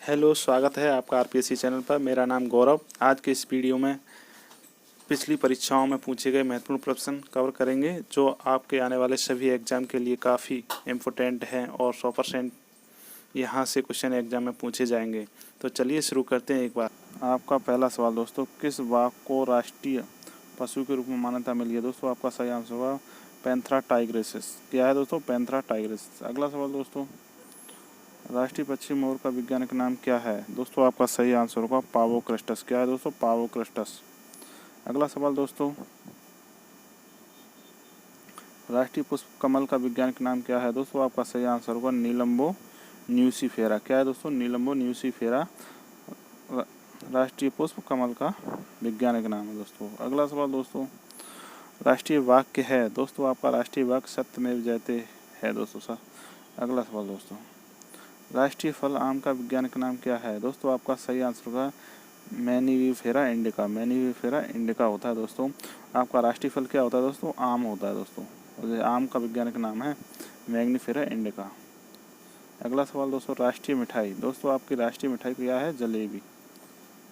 Hello, स्वागत है आपका आरपीएससी चैनल पर। मेरा नाम गौरव। आज के इस वीडियो में पिछली परीक्षाओं में पूछे गए महत्वपूर्ण प्रश्न कवर करेंगे जो आपके आने वाले सभी एग्ज़ाम के लिए काफ़ी इम्पोर्टेंट हैं और 100% यहाँ से क्वेश्चन एग्जाम में पूछे जाएंगे। तो चलिए शुरू करते हैं। एक बार आपका पहला सवाल दोस्तों, किस बाघ को राष्ट्रीय पशु के रूप में मान्यता मिली है? दोस्तों आपका सही आंसर होगा पैंथेरा टाइग्रिस। क्या है दोस्तों? Panthera Tigris. अगला सवाल दोस्तों, राष्ट्रीय पक्षी मोर का वैज्ञानिक नाम क्या है? दोस्तों आपका सही आंसर होगा पावोक्रस्टस। क्या है दोस्तों? पावोक्रस्टस। अगला सवाल दोस्तों, राष्ट्रीय पुष्प कमल का वैज्ञानिक नाम क्या है? दोस्तों आपका सही आंसर होगा नीलम्बो न्यूसीफेरा। क्या है दोस्तों? नीलम्बो न्यूसीफेरा राष्ट्रीय पुष्प कमल का वैज्ञानिक नाम है दोस्तों। अगला सवाल दोस्तों, राष्ट्रीय वाक्य क्या है? दोस्तों आपका राष्ट्रीय वाक्य सत्यमेव जयते है दोस्तों। अगला सवाल दोस्तों, राष्ट्रीय फल आम का वैज्ञानिक नाम क्या है? दोस्तों आपका सही आंसर होगा मैनीफेरा इंडिका। मैनीफेरा इंडिका होता है दोस्तों। आपका राष्ट्रीय फल क्या होता है दोस्तों? आम होता है दोस्तों। और आम का वैज्ञानिक नाम है मैनीफेरा इंडिका। अगला सवाल दोस्तों, राष्ट्रीय मिठाई। दोस्तों आपकी राष्ट्रीय मिठाई क्या है? जलेबी।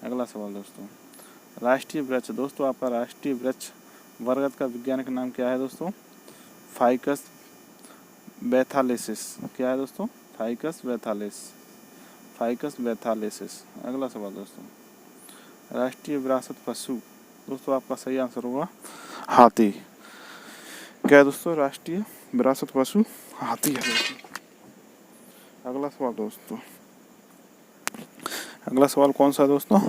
अगला सवाल दोस्तों, राष्ट्रीय वृक्ष। दोस्तों आपका राष्ट्रीय वृक्ष बरगद का वैज्ञानिक नाम क्या है दोस्तों? फाइकस बैथालेसिस। क्या है दोस्तों? फाइकस बैथालेसिस। अगला सवाल दोस्तों, राष्ट्रीय विरासत पशु। दोस्तों आपका सही आंसर होगा हाथी। क्या है दोस्तों? राष्ट्रीय विरासत पशु हाथी है दोस्तों। अगला सवाल दोस्तों, अगला सवाल कौन सा है दोस्तों?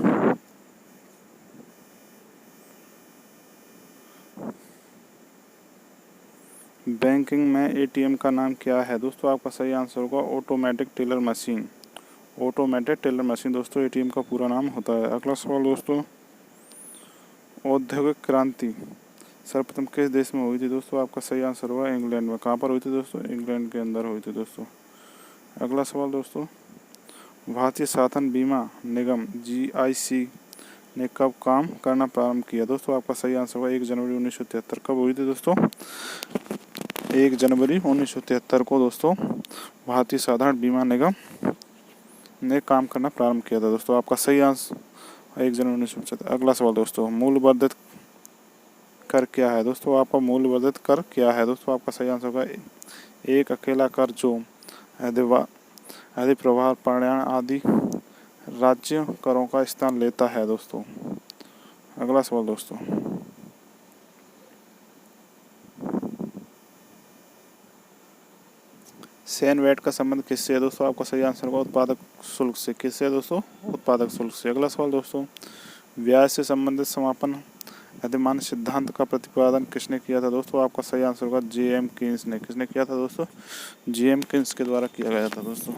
बैंकिंग में एटीएम का नाम क्या है? दोस्तों आपका सही आंसर होगा automatic teller machine. Automated teller machine दोस्तों एटीएम का पूरा नाम होता है। अगला सवाल दोस्तों, औद्योगिक क्रांति सर्वप्रथम किस देश में हुई थी? दोस्तों आपका सही आंसर होगा इंग्लैंड में। कहाँ पर हुई थी दोस्तों? इंग्लैंड के अंदर हुई थी दोस्तों। अगला सवाल दोस्तों, भारतीय साधन बीमा निगम GIC ने कब काम करना प्रारंभ किया? दोस्तों आपका सही आंसर होगा 1 जनवरी 1973। कब हुई थी दोस्तों? 1 जनवरी 1973 को दोस्तों भारतीय साधारण बीमा निगम ने काम करना प्रारंभ किया था दोस्तों। आपका सही आंसर 1 जनवरी 1975। अगला सवाल दोस्तों, मूल्यवर्धित कर क्या है? दोस्तों आपका मूल्यवर्धित कर क्या है? दोस्तों आपका सही आंसर होगा एक अकेला कर जो अधिप्रभार पर्यावरण आदि राज्य करों का स्थान लेता है दोस्तों। अगला सवाल दोस्तों, सैन वैट का संबंध किससे है? दोस्तों आपका सही आंसर होगा उत्पादक शुल्क से। किससे है दोस्तों? उत्पादक शुल्क से। अगला सवाल दोस्तों, ब्याज से संबंधित समापन अधिमान सिद्धांत का प्रतिपादन किसने किया था? दोस्तों आपका सही आंसर होगा JM कीन्स ने। किसने किया था दोस्तों? JM कीन्स के द्वारा किया गया था दोस्तों।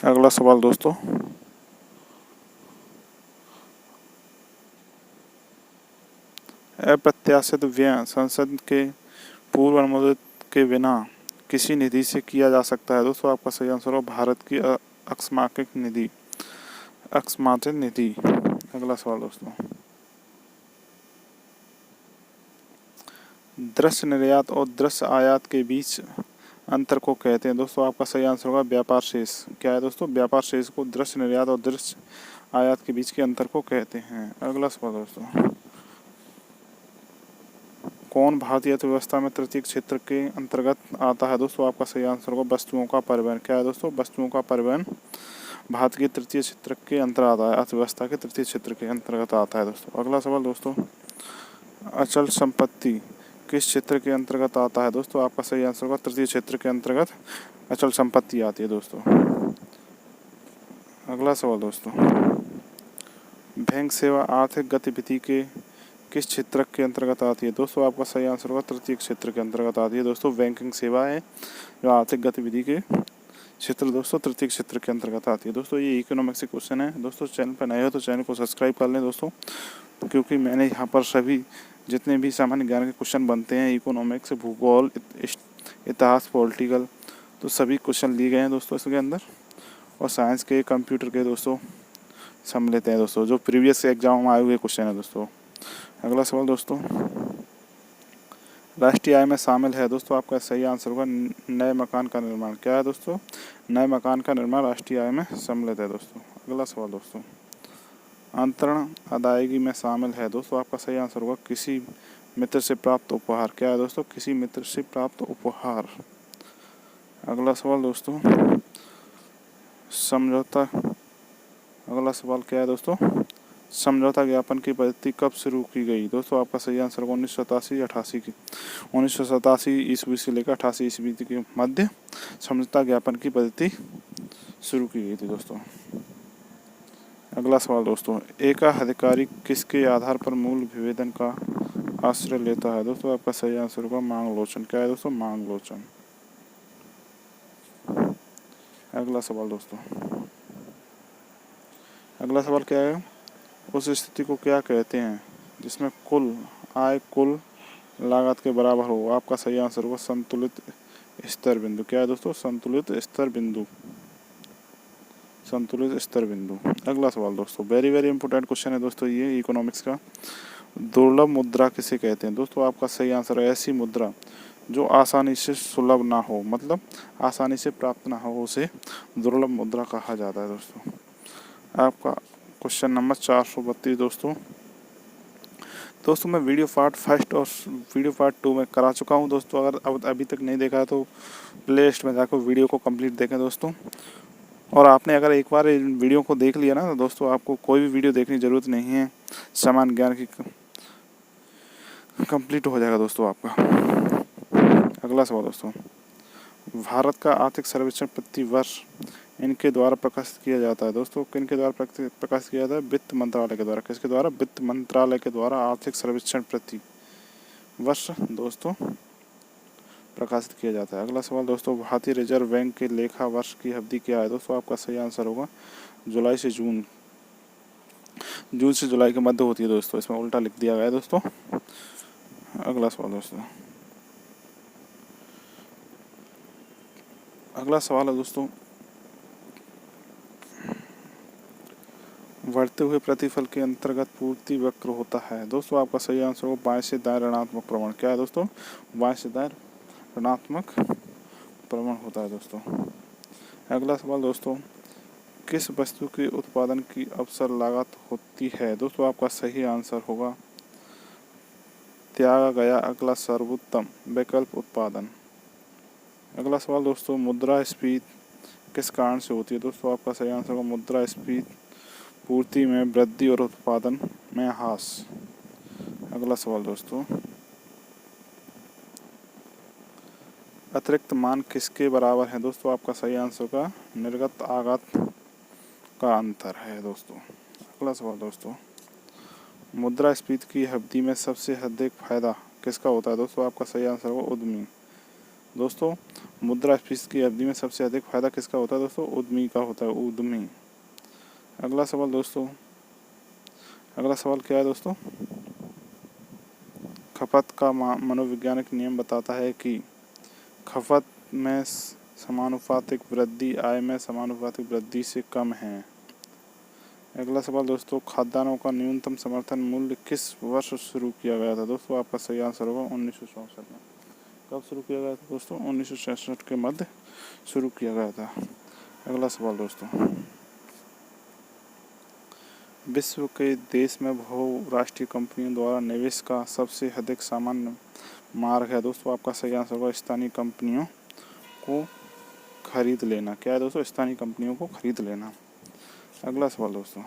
अगला सवाल दोस्तों, अप्रत्याशित व्यय संसद के पूर्व अनुमोदित के बिना किसी निधि से किया जा सकता है? दोस्तों आपका सही आंसर होगा भारत की अकस्मात निधि। अगला सवाल दोस्तों, दृश्य निर्यात और दृश्य आयात के बीच अंतर को कहते हैं? दोस्तों आपका सही आंसर होगा व्यापार शेष। क्या है दोस्तों? व्यापार शेष को दृश्य निर्यात और दृश्य आयात के बीच के अंतर को कहते हैं। अगला सवाल दोस्तों, कौन भारतीय अर्थव्यवस्था में तृतीय क्षेत्र के अंतर्गत आता है? दोस्तों आपका सही आंसर होगा वस्तुओं का परिवहन। क्या है दोस्तों? वस्तुओं का परिवहन भारत के तृतीय क्षेत्र के अंतर्गत आता है, अर्थव्यवस्था के तृतीय क्षेत्र के अंतर्गत आता है दोस्तों। अगला सवाल दोस्तों, अचल संपत्ति किस क्षेत्र के अंतर्गत आता है? दोस्तों आपका सही आंसर होगा तृतीय क्षेत्र के अंतर्गत अचल संपत्ति आती है दोस्तों। अगला सवाल दोस्तों, बैंक सेवा आर्थिक गतिविधि के किस क्षेत्र के अंतर्गत आती है? दोस्तों आपका सही आंसर होगा तृतीय क्षेत्र के अंतर्गत आती है दोस्तों। बैंकिंग सेवा है जो आर्थिक गतिविधि के क्षेत्र दोस्तों तृतीय क्षेत्र के अंतर्गत आती है दोस्तों। ये इकोनॉमिक्स से क्वेश्चन है दोस्तों। चैनल पर नए हो तो चैनल को सब्सक्राइब कर लें दोस्तों, क्योंकि मैंने यहाँ पर सभी जितने भी सामान्य ज्ञान के क्वेश्चन बनते हैं इकोनॉमिक्स, भूगोल, इतिहास, पॉलिटिकल, तो सभी क्वेश्चन लिए गए हैं दोस्तों इसके अंदर। और साइंस के, कंप्यूटर के दोस्तों सम्मिलित हैं दोस्तों, जो प्रीवियस एग्जाम में आए हुए क्वेश्चन है दोस्तों। अगला सवाल दोस्तों, राष्ट्रीय आय में शामिल है दोस्तों आपका सही आंसर होगा नए मकान का निर्माण। क्या है दोस्तों? नए मकान का निर्माण राष्ट्रीय आय में सम्मिलित है दोस्तों। अगला सवाल दोस्तों, अंतरण अदायगी में शामिल है दोस्तों आपका सही आंसर होगा किसी मित्र से प्राप्त उपहार। क्या है दोस्तों? किसी मित्र से प्राप्त उपहार। अगला सवाल दोस्तों, समझौता, अगला सवाल क्या है दोस्तों? समझौता ज्ञापन की पद्धति कब शुरू की गई? दोस्तों आपका सही आंसर होगा 1987 की 1987 ईस्वी से लेकर 88 ईस्वी के मध्य समझौता ज्ञापन की पद्धति शुरू की गई थी दोस्तों। अगला सवाल दोस्तों, एकाधिकारी किसके आधार पर मूल विभेदन का आश्रय लेता है? दोस्तों आपका सही आंसर होगा मांगलोचन। क्या है दोस्तों? मांगलोचन। अगला सवाल दोस्तों, अगला सवाल क्या है? उस स्थिति को क्या कहते हैं जिसमें कुल आय कुल लागत के बराबर हो? आपका सही आंसर होगा संतुलित स्तर बिंदु। क्या है दोस्तों? संतुलित स्तर बिंदु। संतुलित स्तर बिंदु। अगला सवाल दोस्तों, वेरी वेरी इंपॉर्टेंट क्वेश्चन है दोस्तों ये इकोनॉमिक्स का। दुर्लभ मुद्रा किसे कहते हैं? दोस्तों आपका सही आंसर है ऐसी मुद्रा जो आसानी से सुलभ ना हो, मतलब आसानी से प्राप्त ना हो, उसे दुर्लभ मुद्रा कहा जाता है दोस्तों। आपका क्वेश्चन नंबर 432 दोस्तों मैं वीडियो पार्ट फर्स्ट और वीडियो पार्ट 2 में करा चुका हूं दोस्तों। अगर अब अभी तक नहीं देखा है तो प्ले लिस्ट में जाकर वीडियो को कंप्लीट देखें दोस्तों। और आपने अगर एक बार इन वीडियो को देख लिया ना तो दोस्तों आपको कोई भी वीडियो देखने की ज़रूरत नहीं है, सामान्य ज्ञान की कंप्लीट हो जाएगा दोस्तों आपका। अगला सवाल दोस्तों, भारत का आर्थिक सर्वेक्षण प्रति वर्ष इनके द्वारा प्रकाशित किया जाता है दोस्तों। किनके द्वारा प्रकाशित किया जाता है? वित्त मंत्रालय के द्वारा। किसके द्वारा? वित्त मंत्रालय के द्वारा आर्थिक सर्वेक्षण प्रति वर्ष दोस्तों प्रकाशित किया जाता है। अगला सवाल दोस्तों, भारतीय रिजर्व बैंक के लेखा वर्ष की अवधि क्या है? दोस्तों आपका सही आंसर होगा जुलाई से जून। जून से जुलाई के मध्य होती है दोस्तों, इसमें उल्टा लिख दिया गया है दोस्तों। अगला सवाल दोस्तों, अगला सवाल है दोस्तों, बढ़ते हुए प्रतिफल के अंतर्गत पूर्ति वक्र होता है। दोस्तों आपका सही आंसर होगा बाएं से दाएं ऋणात्मक प्रवण। क्या है दोस्तों? बाएं से दाएं ऋणात्मक प्रवण होता है दोस्तों। अगला सवाल दोस्तों, किस वस्तु के उत्पादन की अवसर लागत होती है? दोस्तों आपका सही आंसर होगा त्यागा गया अगला सर्वोत्तम विकल्प उत्पादन। अगला सवाल दोस्तों, मुद्रास्फीति किस कारण से होती है? दोस्तों आपका सही आंसर होगा मुद्रास्फीति पूर्ति में वृद्धि और उत्पादन में ह्रास। अगला सवाल दोस्तों, अतिरिक्त मान किसके बराबर है? दोस्तों आपका सही आंसर का निर्गत आगत का अंतर है दोस्तों। अगला सवाल दोस्तों, मुद्रास्फीति की अवधि में सबसे अधिक फायदा किसका होता है? दोस्तों आपका सही आंसर होगा उद्यमी। दोस्तों मुद्रास्फीति की अवधि में सबसे अधिक फायदा किसका होता है? दोस्तों उद्यमी का होता है, उद्यमी। अगला सवाल दोस्तों, अगला सवाल क्या है दोस्तों? खपत का मनोवैज्ञानिक नियम बताता है कि खपत में समानुपातिक वृद्धि आय में समानुपातिक वृद्धि से कम है। अगला सवाल दोस्तों, खाद्यान्नों का न्यूनतम समर्थन मूल्य किस वर्ष शुरू किया गया था? दोस्तों आपका सही आंसर होगा 1964 में। कब शुरू किया गया था दोस्तों? 1966 के मध्य शुरू किया गया था। अगला सवाल दोस्तों, विश्व के देश में बहुराष्ट्रीय कंपनियों द्वारा निवेश का सबसे अधिक सामान्य मार्ग है। दोस्तों आपका सही आंसर होगा स्थानीय कंपनियों को खरीद लेना। क्या है दोस्तों? स्थानीय कंपनियों को खरीद लेना। अगला सवाल दोस्तों,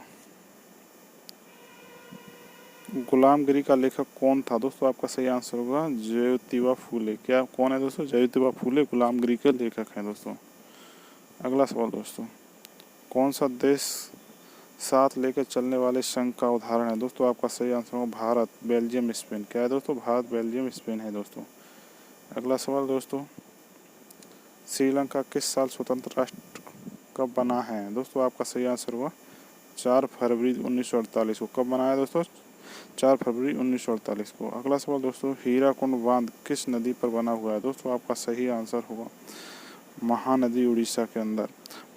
गुलामगिरी का लेखक कौन था? दोस्तों आपका सही आंसर होगा ज्योतिबा फूले। क्या कौन है दोस्तों? ज्योतिबा फूले गुलामगिरी के लेखक हैं दोस्तों। अगला सवाल दोस्तों, कौन सा देश साथ लेकर चलने वाले संघ का उदाहरण है? दोस्तों आपका सही आंसर होगा भारत, बेल्जियम, स्पेन। क्या है दोस्तों? भारत, बेल्जियम, स्पेन है दोस्तों। अगला सवाल दोस्तों, श्रीलंका किस साल स्वतंत्र राष्ट्र कब बना है? दोस्तों आपका सही आंसर हुआ 4 फरवरी 1948 को। कब बनाया दोस्तों? 4 फरवरी 1948 को। अगला सवाल दोस्तों, हीराकुंड बांध किस नदी पर बना हुआ है? दोस्तों आपका सही आंसर होगा महानदी, उड़ीसा के अंदर,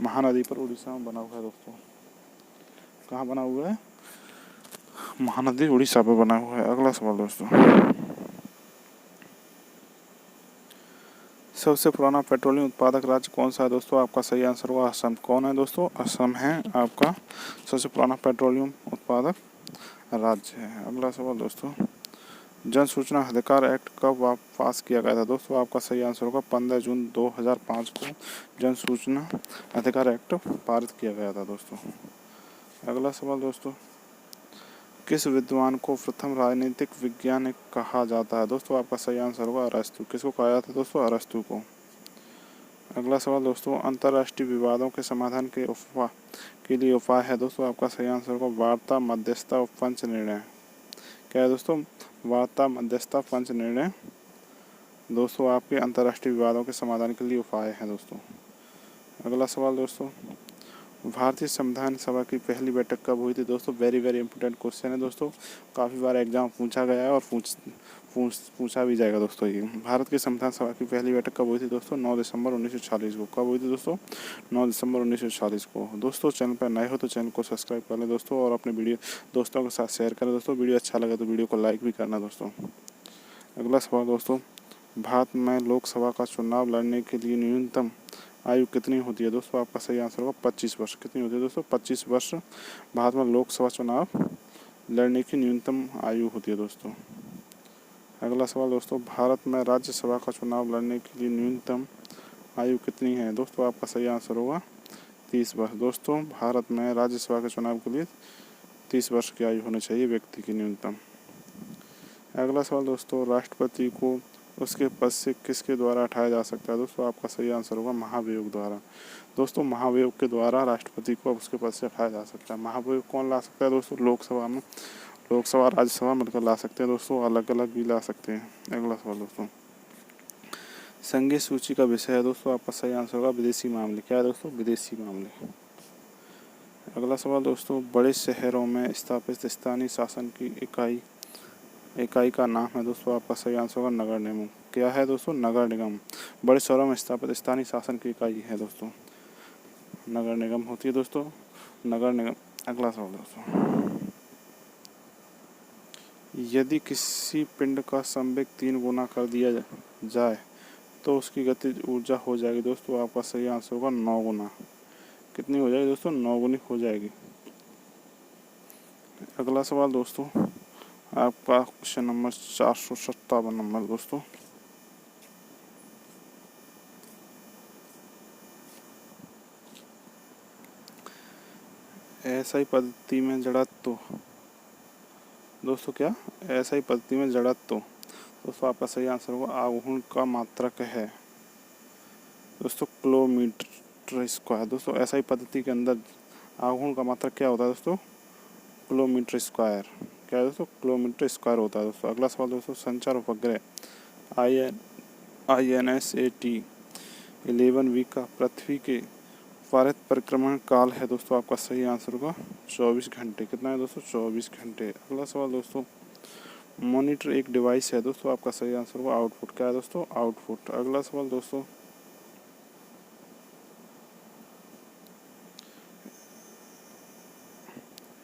महानदी पर उड़ीसा में बना हुआ है दोस्तों। कहाँ बना हुआ है? महानदी उड़ीसा पर बना हुआ है। अगला सवाल दोस्तों, सबसे पुराना पेट्रोलियम उत्पादक राज्य कौन सा है दोस्तों? आपका सही आंसर होगा असम। कौन है दोस्तों? असम है आपका सबसे पुराना पेट्रोलियम उत्पादक राज्य है। अगला सवाल दोस्तों, जन सूचना अधिकार एक्ट कब पास किया गया था दोस्तों? आपका सही आंसर होगा 15 जून 2005 को जन सूचना अधिकार एक्ट पारित किया गया था दोस्तों। अगला सवाल दोस्तों, किस विद्वान को प्रथम राजनीतिक वैज्ञानिक कहा जाता है दोस्तों? आपका सही आंसर होगा अरस्तु। किसको कहा जाता है दोस्तों? अरस्तु को। अगला सवाल दोस्तों, अंतर्राष्ट्रीय विवादों के समाधान के लिए उपाय है दोस्तों? आपका सही आंसर होगा वार्ता, मध्यस्थता और पंच निर्णय। क्या है दोस्तों? वार्ता, मध्यस्थता, पंच निर्णय दोस्तों आपके अंतर्राष्ट्रीय विवादों के समाधान के लिए उपाय हैं दोस्तों। अगला सवाल दोस्तों, भारतीय संविधान सभा की पहली बैठक कब हुई थी दोस्तों? वेरी वेरी इंपॉर्टेंट क्वेश्चन है दोस्तों, काफ़ी बार एग्जाम पूछा गया है और पूछा भी जाएगा दोस्तों। ये भारत की संविधान सभा की पहली बैठक कब हुई थी दोस्तों? 9 दिसंबर 1940 को। कब हुई थी दोस्तों? 9 दिसंबर 1940 को। दोस्तों चैनल पर नए हो तो चैनल को सब्सक्राइब कर लें दोस्तों और अपने वीडियो दोस्तों के साथ शेयर करें दोस्तों। वीडियो अच्छा लगे तो वीडियो को लाइक भी करना दोस्तों। अगला सवाल दोस्तों, भारत में लोकसभा का चुनाव लड़ने के लिए न्यूनतम आयु कितनी होती है दोस्तों? आपका सही आंसर होगा 25 वर्ष। कितनी होती है दोस्तों? 25 वर्ष भारत में लोकसभा चुनाव लड़ने की न्यूनतम आयु होती है दोस्तों। अगला सवाल दोस्तों, भारत में राज्यसभा का चुनाव लड़ने के लिए न्यूनतम आयु कितनी है दोस्तों? आपका सही आंसर होगा 30 वर्ष। दोस्तों भारत में राज्यसभा के चुनाव के लिए 30 वर्ष की आयु होनी चाहिए व्यक्ति की न्यूनतम। अगला सवाल दोस्तों, राष्ट्रपति को उसके पद से किसके द्वारा हटाया जा सकता है दोस्तों? आपका सही आंसर होगा महाभियोग द्वारा। दोस्तों महाभियोग के द्वारा राष्ट्रपति को उसके पद से हटाया जा सकता है। महाभियोग कौन ला सकता है दोस्तों? लोकसभा में, लोकसभा राज्यसभा मिलकर ला सकते हैं दोस्तों, अलग अलग भी ला सकते हैं। अगला सवाल दोस्तों, संघीय सूची का विषय है दोस्तों। आपका सही आंसर होगा विदेशी मामले। क्या है दोस्तों? विदेशी मामले। अगला सवाल दोस्तों, बड़े शहरों में स्थापित स्थानीय शासन की इकाई का नाम है दोस्तों। आपका सही आंसर होगा नगर निगम। क्या है दोस्तों? नगर निगम। बड़े शहरों में स्थापित स्थानीय शासन की इकाई है दोस्तों, नगर निगम होती है दोस्तों, नगर निगम। अगला सवाल दोस्तों, यदि किसी पिंड का संवेग 3 गुना कर दिया जाए तो उसकी गतिज ऊर्जा हो जाएगी दोस्तों। आपका सही आंसर होगा 9 गुना। कितनी हो जाएगी दोस्तों? 9 गुनी हो जाएगी। अगला सवाल दोस्तों, आपका क्वेश्चन नंबर 457 नंबर दोस्तों, एसआई पद्धति में जड़त्व दोस्तों, क्या एसआई पद्धति में जड़त्व दोस्तों आपका सही आंसर होगा आघूर्ण का मात्रक है दोस्तों किलोमीटर स्क्वायर। दोस्तों एसआई पद्धति के अंदर आघूर्ण का मात्रक क्या होता है दोस्तों? Kilometre square. क्या है दोस्तों? किलोमीटर स्क्वायर होता है दोस्तों। अगला सवाल दोस्तों, संचार उपग्रह INSAT 11V का पृथ्वी के भारित परिक्रमण काल है दोस्तों। आपका सही आंसर होगा 24 घंटे। कितना है दोस्तों? 24 घंटे। अगला सवाल दोस्तों, मॉनिटर एक डिवाइस है दोस्तों। आपका सही आंसर होगा आउटपुट। क्या है दोस्तों? आउटपुट। अगला सवाल दोस्तों,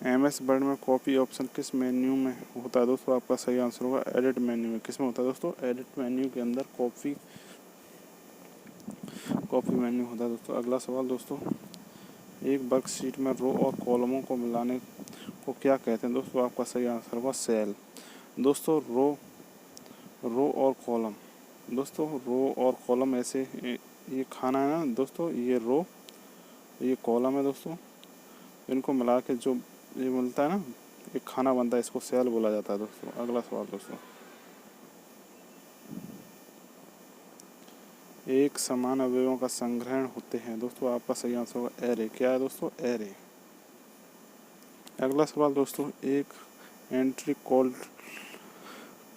MS वर्ड में कॉपी ऑप्शन किस मेन्यू में होता है दोस्तों? आपका सही आंसर होगा एडिट मेन्यू में। किस में होता है दोस्तों? एडिट मेन्यू के अंदर कॉपी मेन्यू होता है दोस्तों। अगला सवाल दोस्तों, एक वर्कशीट में रो और कॉलमों को मिलाने को क्या कहते हैं दोस्तों? आपका सही आंसर होगा सेल। दोस्तों रो और कॉलम, दोस्तों रो और कॉलम ऐसे ये खाना है ना दोस्तों, ये रो ये कॉलम है दोस्तों, इनको मिला के जो ये मिलता है ना, एक खाना बनता है, इसको सेल बोला जाता है दोस्तों। अगला सवाल दोस्तों, एक समान अवयवों का संग्रहण होते हैं दोस्तों। आपका सही आंसर होगा एरे। क्या है दोस्तों? एरे। अगला सवाल दोस्तों, एक एंट्री कॉल्ड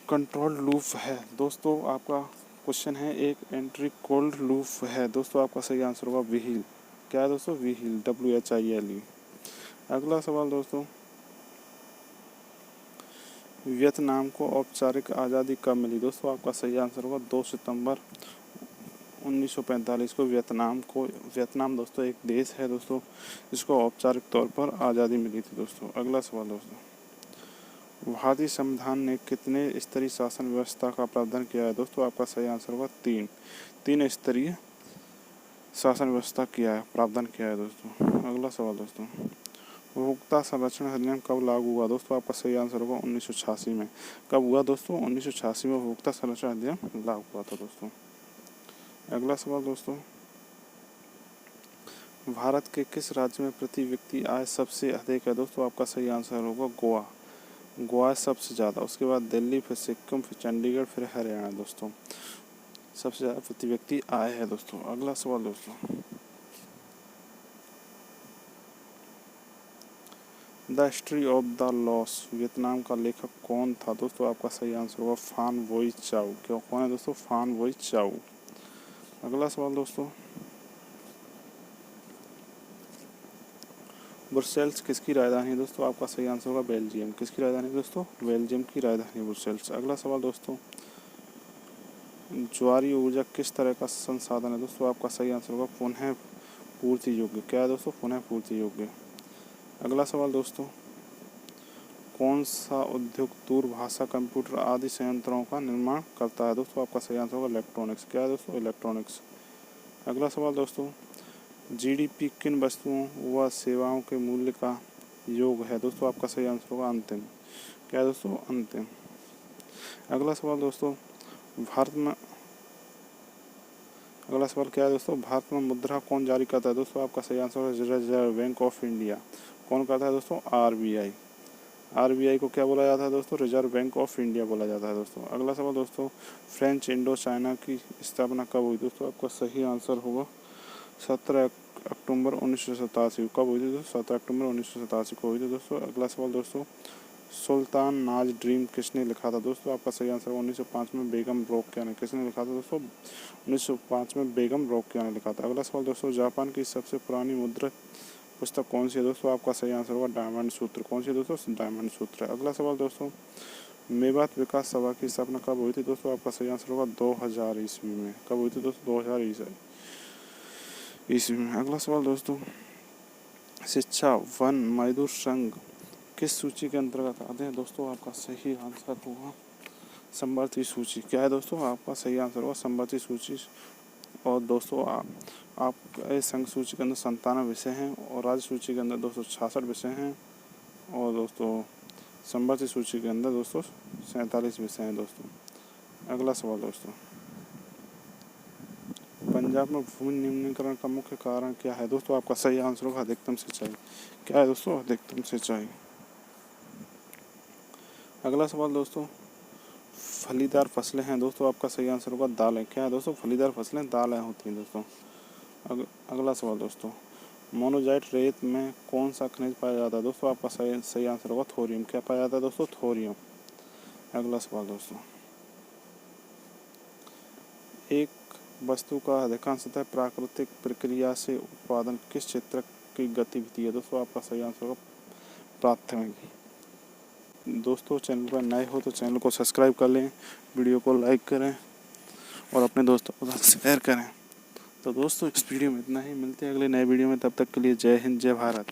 कंट्रोल लूप है दोस्तों। आपका क्वेश्चन है एक एंट्री कोल्ड लूप है दोस्तों। आपका सही आंसर होगा व्हील। क्या है दोस्तों? Wheel, WHILE। अगला सवाल दोस्तों, वियतनाम को औपचारिक आज़ादी कब मिली दोस्तों? आपका सही आंसर होगा 2 सितंबर 1945 को। वियतनाम दोस्तों एक देश है दोस्तों जिसको औपचारिक तौर पर आज़ादी मिली थी दोस्तों। अगला सवाल दोस्तों, भारतीय संविधान ने कितने स्तरीय शासन व्यवस्था का प्रावधान किया है? दोस्तों आपका सही आंसर होगा 3 स्तरीय शासन व्यवस्था किया है, प्रावधान किया है दोस्तों। अगला सवाल दोस्तों, उपभोक्ता संरक्षण अधिनियम कब लागू हुआ? दोस्तों आपका सही आंसर होगा 1986 में। कब हुआ दोस्तों? 1986 में उपभोक्ता संरक्षण अधिनियम लागू हुआ था दोस्तों। अगला सवाल दोस्तों, भारत के किस राज्य में प्रति व्यक्ति आय सबसे अधिक है? दोस्तों आपका सही आंसर होगा गोवा। गोवा सबसे ज़्यादा, उसके बाद दिल्ली, फिर सिक्किम, फिर चंडीगढ़, फिर हरियाणा दोस्तों। सबसे ज़्यादा प्रति व्यक्ति आय है दोस्तों। अगला सवाल दोस्तों, the history of the loss Vietnam का लेखक कौन था? दोस्तों आपका सही आंसर होगा फान वोई चाउ। क्यों कौन है दोस्तों? फान वोई चाउ। अगला सवाल दोस्तों, ब्रुसेल्स किसकी राजधानी है? दोस्तों आपका सही आंसर होगा बेल्जियम। किसकी राजधानी है दोस्तों? बेल्जियम की राजधानी ब्रुसेल्स। अगला सवाल दोस्तों, ज्वारीय ऊर्जा किस तरह का संसाधन है? दोस्तों आपका सही आंसर होगा पुनः पूर्ति योग्य। क्या है दोस्तों? पुनः पूर्ति योग्य। अगला सवाल दोस्तों, कौन सा उद्योग दूरभाषा, कंप्यूटर आदि संयंत्रों का निर्माण करता है? दोस्तों आपका सही आंसर होगा इलेक्ट्रॉनिक्स। क्या है दोस्तों? इलेक्ट्रॉनिक्स। अगला सवाल दोस्तों, जीडीपी किन वस्तुओं व सेवाओं के मूल्य का योग है? दोस्तों आपका सही आंसर होगा अंतिम। क्या है दोस्तों? अंतिम। अगला सवाल दोस्तों, भारत में अगला सवाल क्या है दोस्तों, भारत में मुद्रा कौन जारी करता है? दोस्तों आपका सही आंसर है रिजर्व बैंक ऑफ इंडिया। कौन करता है दोस्तों? आरबीआई। आरबीआई को क्या बोला जाता है दोस्तों? रिजर्व बैंक ऑफ इंडिया बोला जाता है दोस्तों। अगला सवाल दोस्तों, फ्रेंच इंडो चाइना की स्थापना कब हुई? दोस्तों आपका सही आंसर होगा 17 अक्टूबर 1987। कब हुई थी दोस्तों? 17 अक्टूबर 1987 को हुई थी दोस्तों। अगला सवाल दोस्तों, सुल्तान नाज ड्रीम किसने लिखा था? दोस्तों आपका सही आंसर 1905 में बेगम रोकेया ने। किसने लिखा था दोस्तों? 1905 में बेगम रोकेया ने लिखा था। अगला सवाल दोस्तों, जापान की सबसे पुरानी मुद्रित पुस्तक कौन सी है? दोस्तों आपका सही आंसर होगा डायमंड सूत्र। कौन सी दोस्तों? डायमंड सूत्र। अगला सवाल दोस्तों, मेवात विकास सभा की स्थापना कब हुई थी? दोस्तों आपका सही आंसर होगा 2000 ईस्वी में। कब हुई थी दोस्तों? 2000 ईस्वी में। अगला सवाल दोस्तों, शिक्षा वन मजदूर संघ किस सूची के अंतर्गत आते हैं? दोस्तों आपका सही आंसर होगा संवर्ती सूची। क्या है दोस्तों? आपका सही आंसर होगा संवर्ती सूची। और दोस्तों आप संघ सूची के अंदर 97 विषय हैं और राज्य सूची के अंदर 266 विषय हैं और दोस्तों संवर्ती सूची के अंदर दोस्तों 47 विषय हैं दोस्तों। अगला सवाल दोस्तों, पंजाब में भूमि निम्नीकरण का मुख्य कारण क्या है? दोस्तों आपका सही आंसर होगा अधिकतम सिंचाई। क्या है दोस्तों? अधिकतम सिंचाई। अगला सवाल दोस्तों, फलीदार फसलें हैं। दोस्तों आपका सही आंसर होगा दालें। क्या है दोस्तों? फलीदार फसलें दालें होती हैं दोस्तों। अगला सवाल दोस्तों, मोनोजाइट रेत में कौन सा खनिज पाया जाता है? दोस्तों आपका सही आंसर होगा थोरियम। क्या पाया जाता है दोस्तों? थोरियम। अगला सवाल दोस्तों, एक वस्तु का अधिकांशतः प्राकृतिक प्रक्रिया से उत्पादन किस क्षेत्र की गतिविधि है? दोस्तों आपका सही आंसर होगा प्राथमिक। दोस्तों चैनल पर नए हो तो चैनल को सब्सक्राइब कर लें, वीडियो को लाइक करें और अपने दोस्तों के साथ शेयर करें। तो दोस्तों इस वीडियो में इतना ही, मिलते हैं अगले नए वीडियो में। तब तक के लिए जय हिंद, जय भारत।